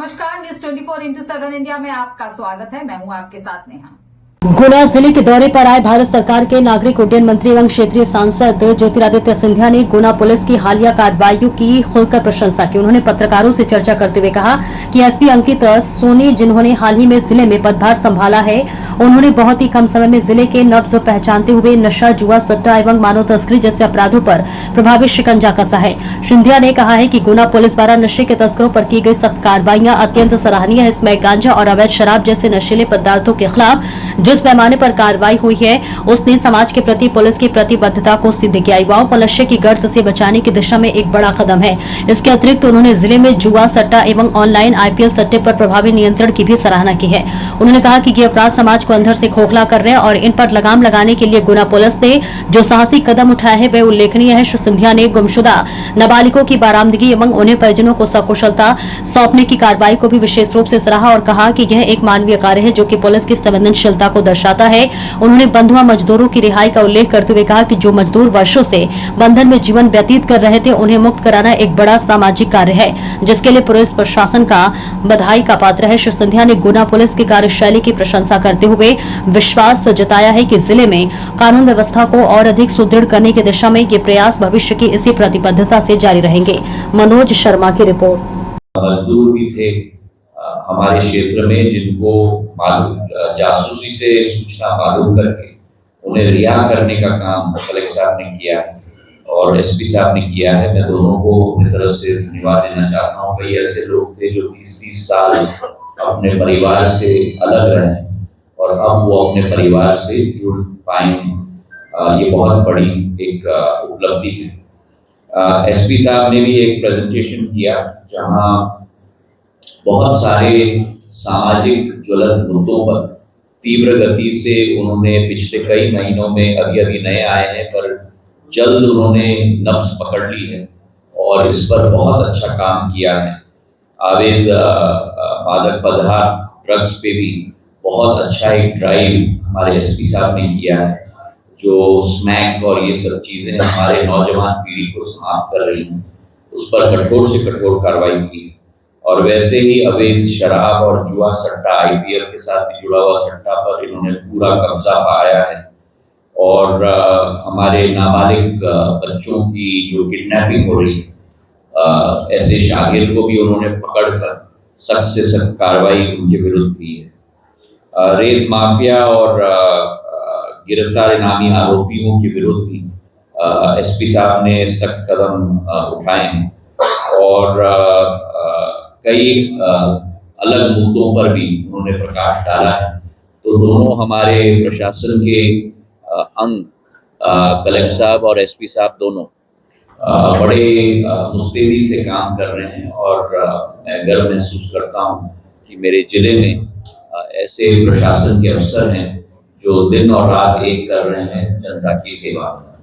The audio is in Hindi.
नमस्कार, न्यूज 24x7 इंडिया में आपका स्वागत है। मैं हूं आपके साथ नेहा। गुना जिले के दौरे पर आए भारत सरकार के नागरिक उड्डयन मंत्री एवं क्षेत्रीय सांसद ज्योतिरादित्य सिंधिया ने गुना पुलिस की हालिया कार्रवाइयों की खुलकर प्रशंसा की। उन्होंने पत्रकारों से चर्चा करते हुए कहा कि एसपी अंकित सोनी, जिन्होंने हाल ही में जिले में पदभार संभाला है, उन्होंने बहुत ही कम समय में जिले के नब्ज पहचानते हुए नशा, जुआ, सट्टा एवं मानव तस्करी जैसे अपराधों पर प्रभावी शिकंजा कसा है। सिंधिया ने कहा है कि गुना पुलिस द्वारा नशे के तस्करों पर की गई सख्त कार्रवाइयां अत्यंत सराहनीय है। इसमें गांजा और अवैध शराब जैसे नशीले पदार्थों के खिलाफ जिस पैमाने पर कार्रवाई हुई है, उसने समाज के प्रति पुलिस की प्रतिबद्धता को सिद्ध किया। युवाओं को नशे की गर्त से बचाने की दिशा में एक बड़ा कदम है। इसके अतिरिक्त उन्होंने जिले में जुआ, सट्टा एवं ऑनलाइन आईपीएल सट्टे पर प्रभावी नियंत्रण की भी सराहना की है। उन्होंने कहा कि ये अपराध समाज को अंदर से खोखला कर रहे हैं और इन पर लगाम लगाने के लिए गुना पुलिस ने जो साहसी कदम उठाए हैं वे उल्लेखनीय है। श्री सिंधिया ने गुमशुदा नाबालिगों की बरामदगी एवं उन्हें परिजनों को सकुशलता सौंपने की कार्रवाई को भी विशेष रूप से सराहा और कहा कि यह एक मानवीय कार्य है जो कि पुलिस की संवेदनशीलता को दर्शाता है। उन्होंने बंधुआ मजदूरों की रिहाई का उल्लेख करते हुए कहा कि जो मजदूर वर्षों से बंधन में जीवन व्यतीत कर रहे थे, उन्हें मुक्त कराना एक बड़ा सामाजिक कार्य है, जिसके लिए पुलिस प्रशासन का बधाई का पात्र है। श्री सिंधिया ने गुना पुलिस की कार्यशैली की प्रशंसा करते हुए विश्वास जताया है कि जिले में कानून व्यवस्था को और अधिक सुदृढ़ करने की दिशा में ये प्रयास भविष्य की इसी प्रतिबद्धता से जारी रहेंगे। मनोज शर्मा की रिपोर्ट। मजदूर भी थे हमारे क्षेत्र में, जिनको जासूसी से सूचना मालूम करके उन्हें रिहा करने का काम कलेक्टर साहब ने किया है और एसपी साहब ने किया है। मैं दोनों को अपनी तरफ से धन्यवाद देना चाहता हूँ। कई ऐसे लोग थे जो 30-30 साल अपने परिवार से अलग रहे और अब वो अपने परिवार से जुड़ पाए हैं। ये बहुत बड़ी एक उपलब्धि है। एसपी साहब ने भी एक प्रेजेंटेशन किया जहाँ बहुत सारे सामाजिक ज्वलंत मुद्दों पर तीव्र गति से उन्होंने पिछले कई महीनों में, अभी नए आए हैं पर जल्द उन्होंने नब्ज पकड़ ली है और इस पर बहुत अच्छा काम किया है। अवैध मादक पदार्थ, ड्रग्स पे भी बहुत अच्छा एक ड्राइव हमारे एसपी साहब ने किया है, जो स्मैक और ये सब चीज़ें हमारे नौजवान पीढ़ी को समाप्त कर रही हैं, उस पर कठोर से कठोर कार्रवाई की है। और वैसे ही अवैध शराब और जुआ, सट्टा, आईपीएल के साथ भी जुड़ा हुआ सट्टा पर इन्होंने पूरा कब्जा पाया है और हमारे नाबालिग बच्चों की जो किडनैपिंग हो रही है, ऐसे शागिर को भी उन्होंने पकड़कर सख्त से सख्त कार्रवाई उनके विरुद्ध की है। रेत माफिया और गिरफ्तार इनामी आरोपियों के विरुद्ध भी एसपी साहब ने सख्त कदम उठाए हैं और कई अलग मुद्दों पर भी उन्होंने प्रकाश डाला है। तो दोनों हमारे प्रशासन के अंग, कलेक्टर साहब और एसपी साहब, दोनों बड़े मुस्तैदी से काम कर रहे हैं और मैं गर्व महसूस करता हूं कि मेरे जिले में ऐसे प्रशासन के अफसर हैं जो दिन और रात एक कर रहे हैं जनता की सेवा में।